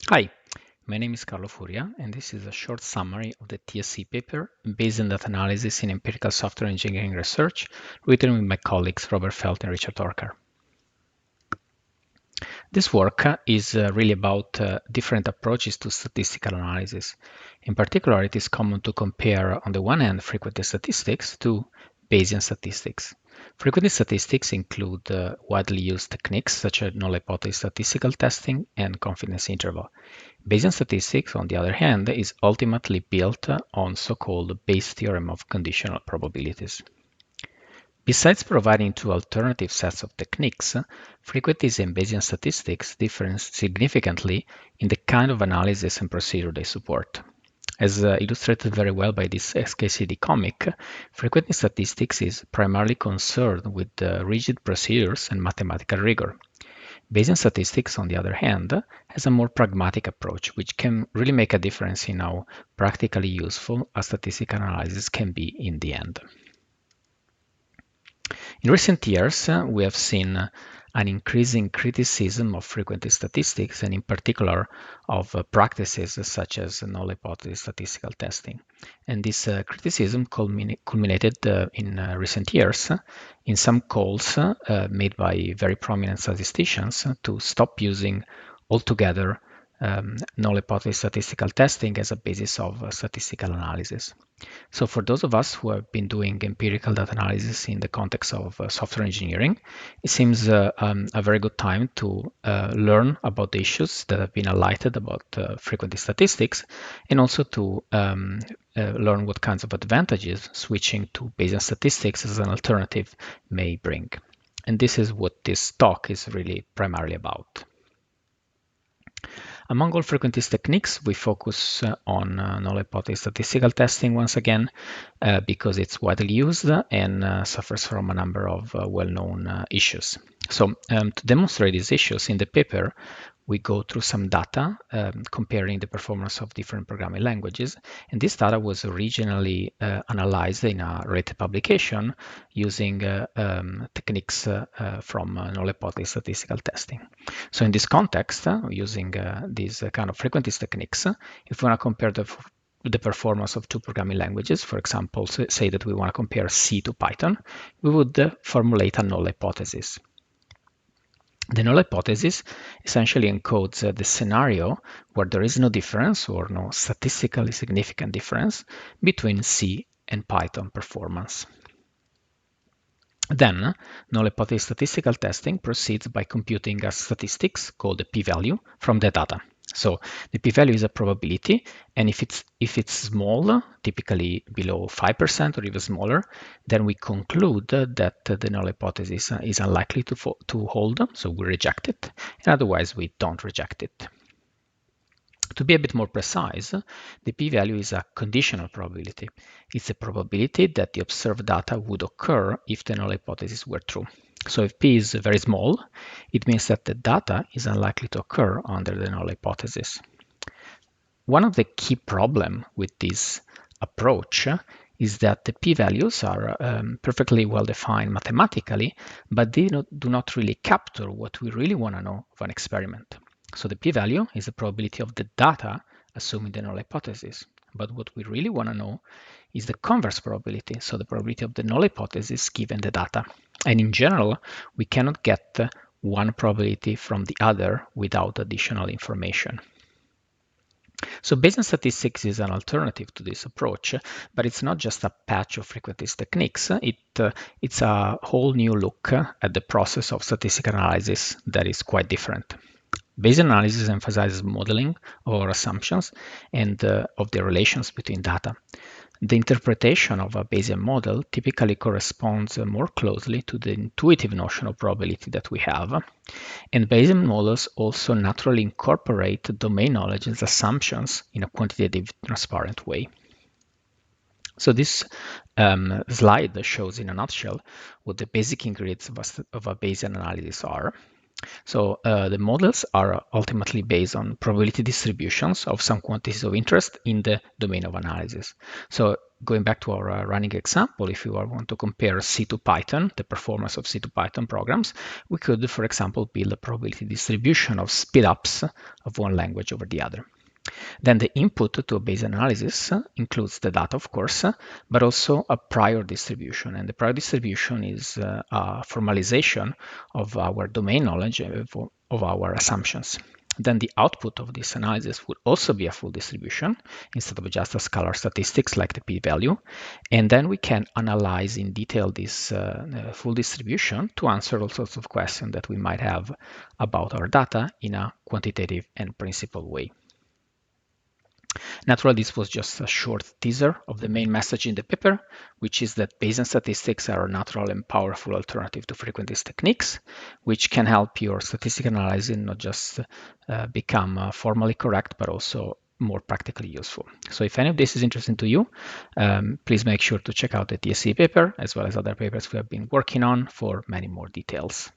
Hi, my name is Carlo Furia, and this is a short summary of the TSC paper Bayesian data analysis in empirical software engineering research, written with my colleagues Robert Felt and Richard Orkar. This work is really about different approaches to statistical analysis. In particular, it is common to compare, on the one hand, frequentist statistics to Bayesian statistics. Frequentist statistics include widely used techniques such as null hypothesis statistical testing and confidence interval. Bayesian statistics, on the other hand, is ultimately built on so-called Bayes' theorem of conditional probabilities. Besides providing two alternative sets of techniques, frequentist and Bayesian statistics differ significantly in the kind of analysis and procedure they support. As illustrated very well by this SKCD comic, frequentist statistics is primarily concerned with rigid procedures and mathematical rigor. Bayesian statistics, on the other hand, has a more pragmatic approach, which can really make a difference in how practically useful a statistical analysis can be in the end. In recent years, we have seen an increasing criticism of frequentist statistics and in particular of practices such as null hypothesis statistical testing. And this criticism culminated in recent years in some calls made by very prominent statisticians to stop using altogether null hypothesis statistical testing as a basis of statistical analysis. So for those of us who have been doing empirical data analysis in the context of software engineering, it seems a very good time to learn about the issues that have been highlighted about frequentist statistics and also to learn what kinds of advantages switching to Bayesian statistics as an alternative may bring. And this is what this talk is really primarily about. Among all frequentist techniques, we focus on null hypothesis statistical testing once again because it's widely used and suffers from a number of well-known issues. So to demonstrate these issues in the paper, we go through some data comparing the performance of different programming languages. And this data was originally analyzed in a rated publication using techniques from null hypothesis statistical testing. So in this context, using these kind of frequentist techniques, if we want to compare the performance of two programming languages, for example, say that we want to compare C to Python, we would formulate a null hypothesis. The null hypothesis essentially encodes the scenario where there is no difference or no statistically significant difference between C and Python performance. Then, null hypothesis statistical testing proceeds by computing a statistics called the p-value from the data. So the p-value is a probability, and if it's small, typically below 5% or even smaller, then we conclude that the null hypothesis is unlikely to hold, so we reject it, and otherwise we don't reject it. To be a bit more precise, the p-value is a conditional probability. It's a probability that the observed data would occur if the null hypothesis were true. So if p is very small, it means that the data is unlikely to occur under the null hypothesis. One of the key problems with this approach is that the p-values are perfectly well defined mathematically, but they do not really capture what we really want to know of an experiment. So the p-value is the probability of the data assuming the null hypothesis. But what we really want to know is the converse probability, so the probability of the null hypothesis given the data. And in general, we cannot get one probability from the other without additional information. So Bayesian statistics is an alternative to this approach, but it's not just a patch of frequentist techniques. It's a whole new look at the process of statistical analysis that is quite different. Bayesian analysis emphasizes modeling or assumptions and of the relations between data. The interpretation of a Bayesian model typically corresponds more closely to the intuitive notion of probability that we have. And Bayesian models also naturally incorporate domain knowledge as assumptions in a quantitative, transparent way. So this slide shows in a nutshell what the basic ingredients of a Bayesian analysis are. So the models are ultimately based on probability distributions of some quantities of interest in the domain of analysis. So going back to our running example, if you want to compare C to Python, the performance of C to Python programs, we could, for example, build a probability distribution of speedups of one language over the other. Then the input to a Bayesian analysis includes the data, of course, but also a prior distribution. And the prior distribution is a formalization of our domain knowledge of our assumptions. Then the output of this analysis would also be a full distribution instead of just a scalar statistics like the p-value. And then we can analyze in detail this full distribution to answer all sorts of questions that we might have about our data in a quantitative and principled way. Naturally, this was just a short teaser of the main message in the paper, which is that Bayesian statistics are a natural and powerful alternative to frequentist techniques, which can help your statistical analysis not just become formally correct, but also more practically useful. So if any of this is interesting to you, please make sure to check out the TSC paper, as well as other papers we have been working on for many more details.